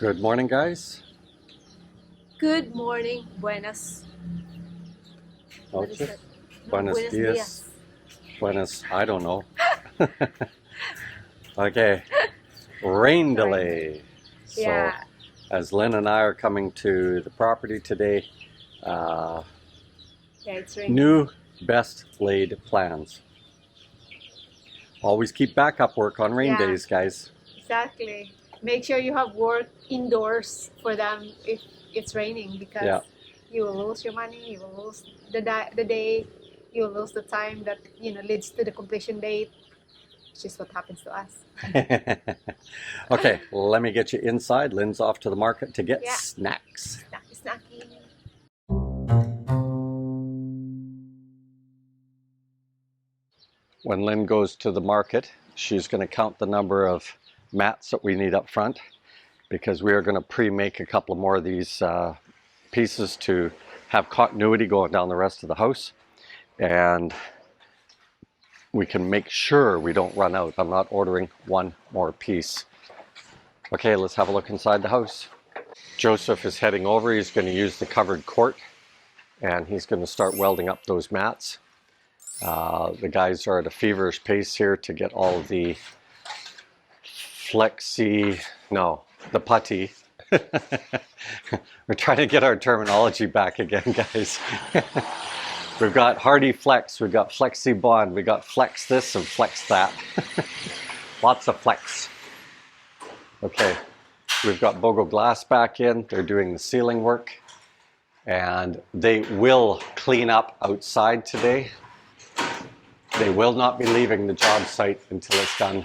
Good morning, guys. Good morning, buenas. What is Noches. that? No, Buenos buenos dias. dias. Buenos, I don't know. Okay, rain delay. So, Yeah, as Lynn and I are coming to the property today, yeah, it's raining. new best laid plans. Always keep backup work on rain Yeah. days, guys. Exactly. Make sure you have work indoors for them if it's raining because Yeah. you will lose your money, you will lose the day, you will lose the time that leads to the completion date, which is what happens to us. Okay, let me get you inside. Lynn's off to the market to get Yeah. snacks. Snacky. When Lynn goes to the market, she's going to count the number of mats that we need up front, because we are going to pre-make a couple more of these pieces to have continuity going down the rest of the house, and we can make sure we don't run out. I'm not ordering one more piece. Okay, let's have a look inside the house. Joseph is heading over. He's going to use the covered court and he's going to start welding up those mats. The guys are at a feverish pace here to get all of the the putty. We're trying to get our terminology back again, guys. We've got Hardy Flex, we've got Flexi Bond, we got Flex this and Flex that. Lots of flex. Okay, we've got Bogo Glass back in. They're doing the ceiling work. And they will clean up outside today. They will not be leaving the job site until it's done.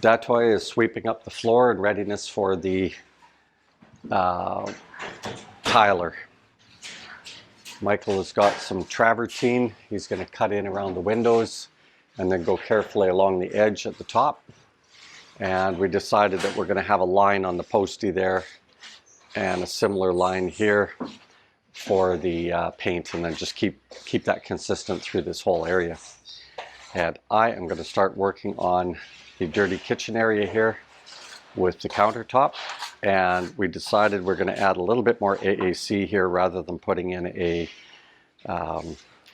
Datoy is sweeping up the floor in readiness for the tiler. Michael has got some travertine. He's going to cut in around the windows and then go carefully along the edge at the top. And we decided that we're going to have a line on the postie there and a similar line here for the paint, and then just keep that consistent through this whole area. And I am going to start working on the dirty kitchen area here with the countertop, and we decided we're going to add a little bit more AAC here rather than putting in a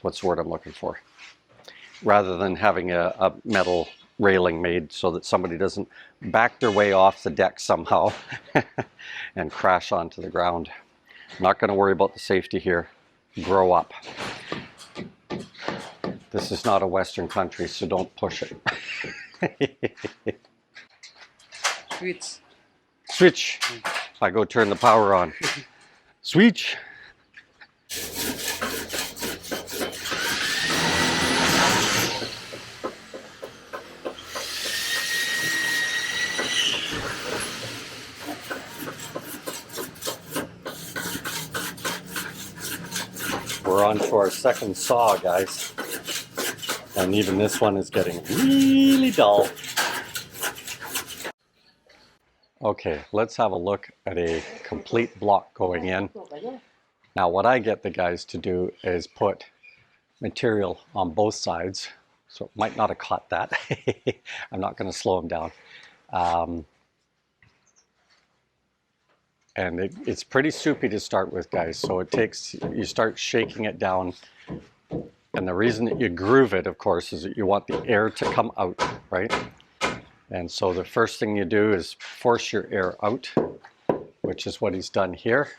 what's the word I'm looking for, rather than having a metal railing made so that somebody doesn't back their way off the deck somehow and crash onto the ground. I'm not going to worry about the safety here. Grow up. This is not a Western country, so don't push it. Switch. Switch. I go turn the power on. Switch. We're on to our second saw, guys. And even this one is getting really dull. Okay, let's have a look at a complete block going in. Now, what I get the guys to do is put material on both sides. So it might not have caught that. I'm not going to slow them down. And it's pretty soupy to start with, guys. So it takes, you start shaking it down. And the reason that you groove it, of course, is that you want the air to come out, right? And so the first thing you do is force your air out, which is what he's done here.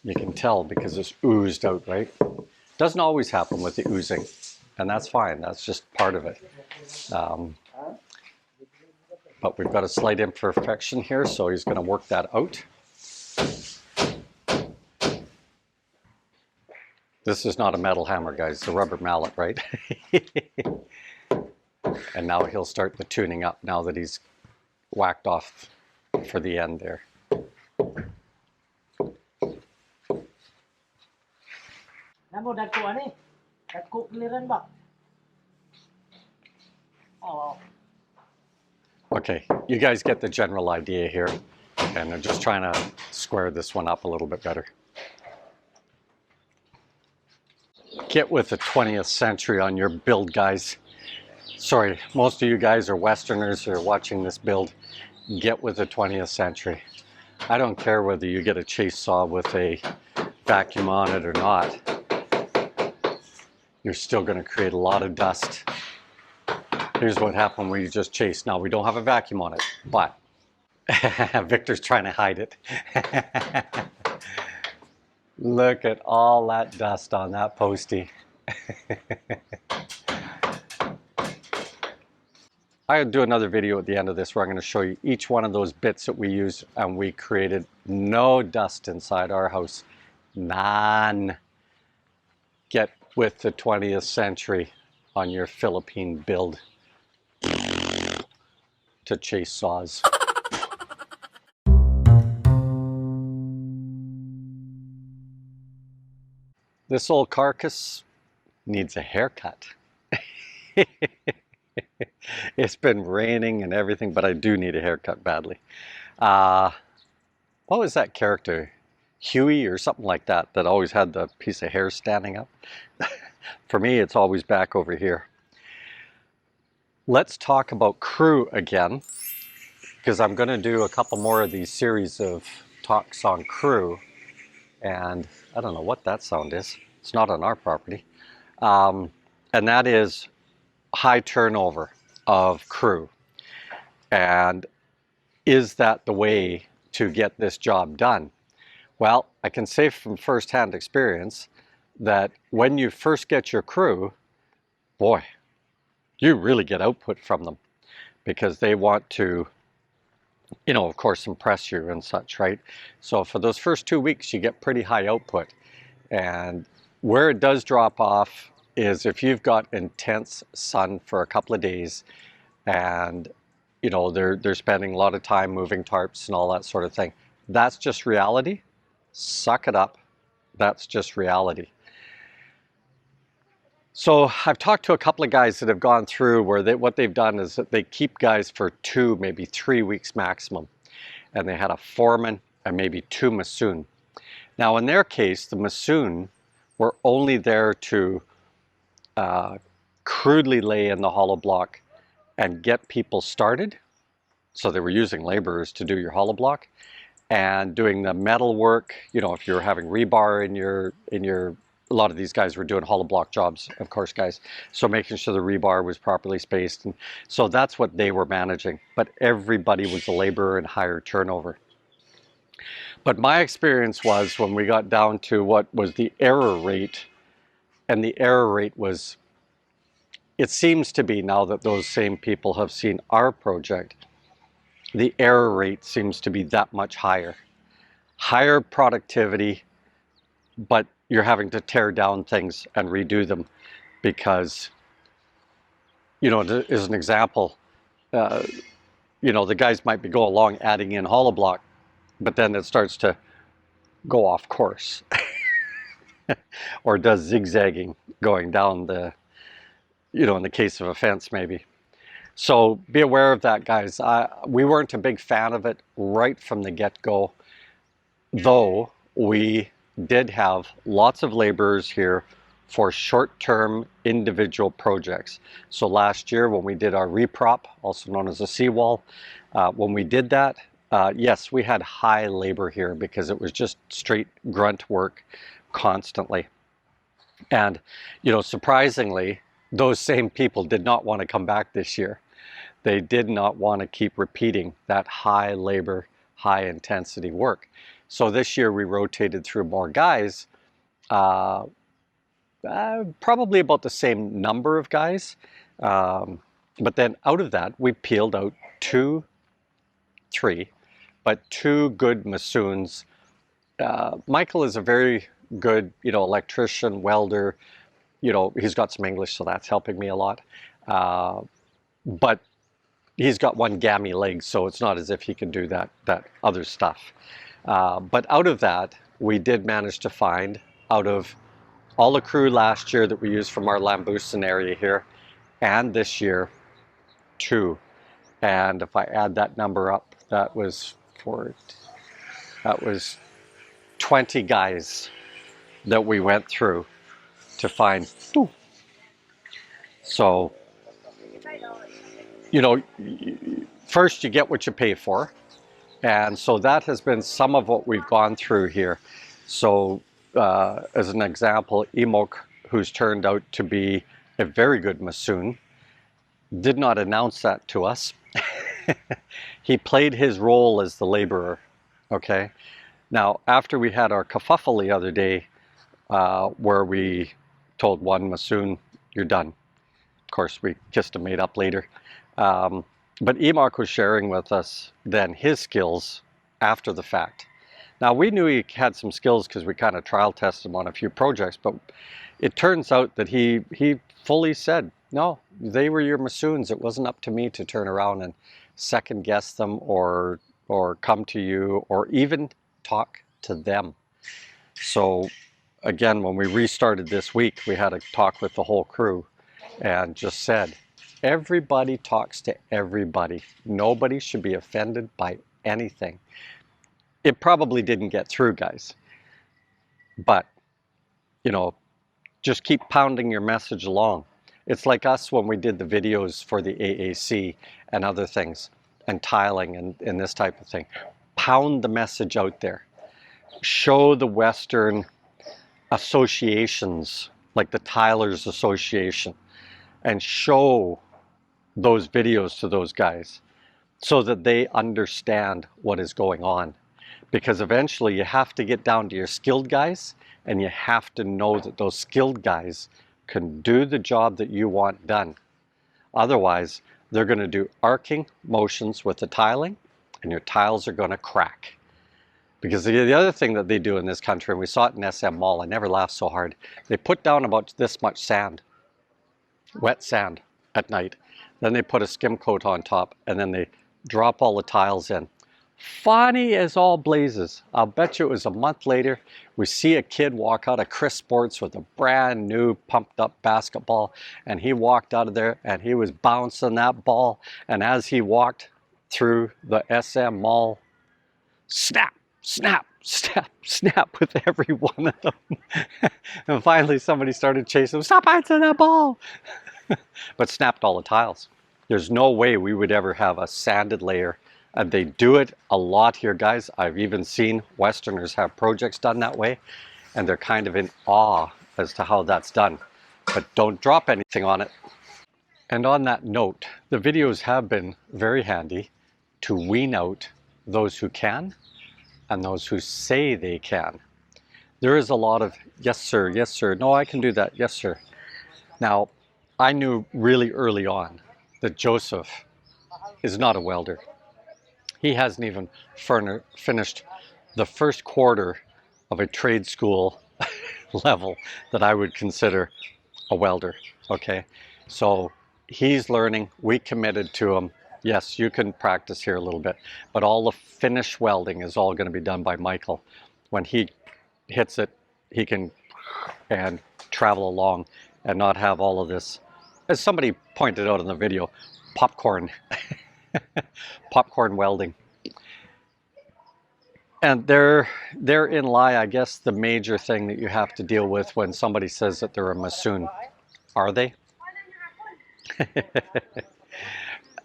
You can tell because it's oozed out, right? Doesn't always happen with the oozing, and that's fine. That's just part of it. But we've got a slight imperfection here, so he's going to work that out. This is not a metal hammer, guys. It's a rubber mallet, right? And now he'll start the tuning up now that he's whacked off for the end there. Okay, you guys get the general idea here, and I'm just trying to square this one up a little bit better. Get with the 20th century on your build, guys. Sorry, most of you guys are Westerners who are watching this build, get with the 20th century. I don't care whether you get a chase saw with a vacuum on it or not. You're still going to create a lot of dust. Here's what happened when you just chase. Now, we don't have a vacuum on it, but Victor's trying to hide it. Look at all that dust on that postie. I'll do another video at the end of this where I'm going to show you each one of those bits that we use, and we created no dust inside our house. None. Get with the 20th century on your Philippine build to chase saws. This old carcass needs a haircut. It's been raining and everything, but I do need a haircut badly. What was that character? Huey or something like that, that always had the piece of hair standing up. For me, it's always back over here. Let's talk about crew again, because I'm going to do a couple more of these series of talks on crew. And I don't know what that sound is. It's not on our property. And that is high turnover of crew. And is that the way to get this job done? Well, I can say from firsthand experience that when you first get your crew, boy, you really get output from them, because they want to, you know, of course, impress you and such, right? So for those first 2 weeks, you get pretty high output. And where it does drop off is if you've got intense sun for a couple of days, and you know they're spending a lot of time moving tarps and all that sort of thing. That's just reality. Suck it up. That's just reality. So I've talked to a couple of guys that have gone through where what they've done is that they keep guys for 2, maybe 3 weeks maximum. And they had a foreman and maybe 2 massoon. Now in their case, the massoon were only there to crudely lay in the hollow block and get people started. So they were using laborers to do your hollow block and doing the metal work. You know, if you're having rebar in your, a lot of these guys were doing hollow block jobs, of course, guys. So making sure the rebar was properly spaced. And so that's what they were managing. But everybody was a laborer and higher turnover. But my experience was when we got down to what was the error rate, and the error rate was, it seems to be now that those same people have seen our project, the error rate seems to be that much higher. Higher productivity, but you're having to tear down things and redo them because, you know, as an example, you know, the guys might be going along adding in hollow block, but then it starts to go off course or does zigzagging going down the, you know, in the case of a fence maybe. So be aware of that, guys. We weren't a big fan of it right from the get-go, though we did have lots of laborers here for short-term individual projects. So last year when we did our reprop, also known as a seawall, when we did that, yes, we had high labor here because it was just straight grunt work constantly. And, you know, surprisingly, those same people did not want to come back this year. They did not want to keep repeating that high labor, high intensity work. So this year we rotated through more guys, probably about the same number of guys. But then out of that, we peeled out 2 good massoons. Michael is a very good, you know, electrician, welder. You know, he's got some English, so that's helping me a lot. But he's got one gammy leg, so it's not as if he can do that other stuff. But out of that, we did manage to find, out of all the crew last year that we used from our Lambusan area here, and this year, 2. And if I add that number up, that was 20 guys that we went through to find 2. So, you know, first you get what you pay for. And so that has been some of what we've gone through here. So as an example, Emok, who's turned out to be a very good Masoon, did not announce that to us. He played his role as the laborer, okay? Now, after we had our kerfuffle the other day, where we told one Masoon, you're done. Of course, we kissed and made up later. But Emok was sharing with us then his skills after the fact. Now, we knew he had some skills because we kind of trial tested him on a few projects, but it turns out that he fully said, no, they were your Masoons. It wasn't up to me to turn around and second guess them or come to you or even talk to them. So again, when we restarted this week, we had a talk with the whole crew and just said, everybody talks to everybody. Nobody should be offended by anything. It probably didn't get through, guys. But, you know, just keep pounding your message along. It's like us when we did the videos for the AAC and other things, and tiling and this type of thing. Pound the message out there. Show the Western associations, like the Tilers Association, and show those videos to those guys so that they understand what is going on. Because eventually you have to get down to your skilled guys, and you have to know that those skilled guys can do the job that you want done. Otherwise, they're going to do arcing motions with the tiling, and your tiles are going to crack. Because the other thing that they do in this country, and we saw it in SM Mall, I never laughed so hard, they put down about this much sand, wet sand, at night. Then they put a skim coat on top, and then they drop all the tiles in. Funny as all blazes. I'll bet you it was a month later, we see a kid walk out of Chris Sports with a brand new pumped up basketball, and he walked out of there and he was bouncing that ball, and as he walked through the SM Mall, snap, snap, snap, snap with every one of them. And finally somebody started chasing him, stop answering that ball! But snapped all the tiles. There's no way we would ever have a sanded layer. And they do it a lot here, guys. I've even seen Westerners have projects done that way, and they're kind of in awe as to how that's done. But don't drop anything on it. And on that note, the videos have been very handy to wean out those who can and those who say they can. There is a lot of, yes sir, no I can do that, yes sir. Now, I knew really early on that Joseph is not a welder. He hasn't even finished the first quarter of a trade school level that I would consider a welder, okay? So he's learning, we committed to him. Yes, you can practice here a little bit, but all the finish welding is all going to be done by Michael. When he hits it, he can and travel along and not have all of this, as somebody pointed out in the video, popcorn. Popcorn welding. And therein lie, I guess, the major thing that you have to deal with when somebody says that they're a Masoon. Are they?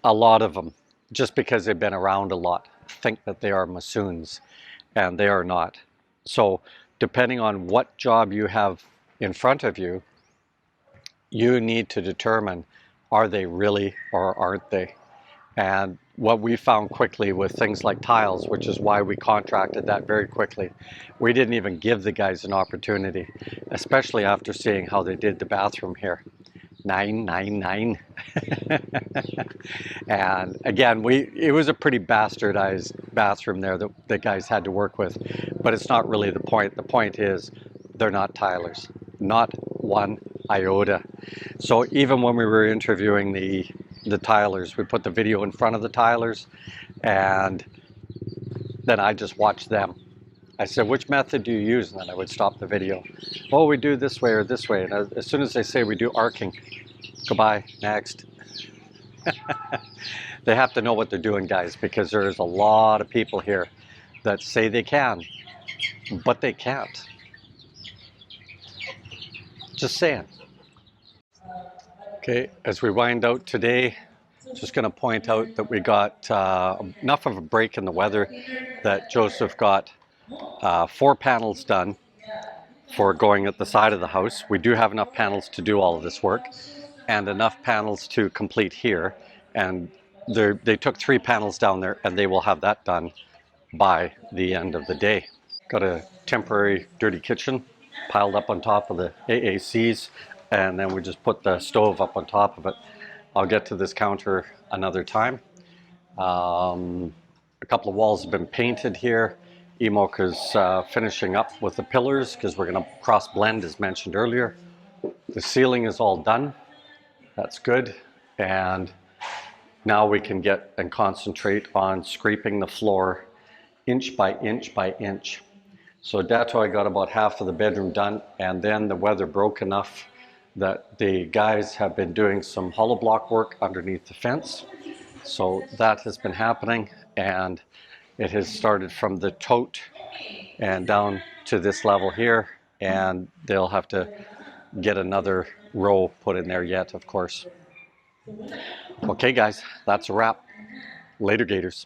A lot of them, just because they've been around a lot, think that they are Masoons, and they are not. So depending on what job you have in front of you, you need to determine, are they really or aren't they? And what we found quickly with things like tiles, which is why we contracted that very quickly, we didn't even give the guys an opportunity, especially after seeing how they did the bathroom here. 999. And again, it was a pretty bastardized bathroom there that the guys had to work with, but it's not really the point. The point is they're not tilers, not one iota. So even when we were interviewing the tilers, we put the video in front of the tilers, and then I just watched them. I said, which method do you use? And then I would stop the video. Oh, we do this way or this way. And as soon as they say we do arcing, goodbye, next. They have to know what they're doing, guys, because there's a lot of people here that say they can, but they can't. Just saying. Okay, as we wind out today, Just going to point out that we got enough of a break in the weather that Joseph got 4 panels done for going at the side of the house. We do have enough panels to do all of this work and enough panels to complete here. And they took 3 panels down there and they will have that done by the end of the day. Got a temporary dirty kitchen piled up on top of the AACs, and then we just put the stove up on top of it. I'll get to this counter another time. A couple of walls have been painted here. Emok is finishing up with the pillars because we're going to cross blend as mentioned earlier. The ceiling is all done. That's good. And now we can get and concentrate on scraping the floor inch by inch by inch. So that's how I got about half of the bedroom done, and then the weather broke enough that the guys have been doing some hollow block work underneath the fence. So that has been happening, and it has started from the tote and down to this level here, and they'll have to get another row put in there yet, of course. Okay guys, that's a wrap. Later Gators.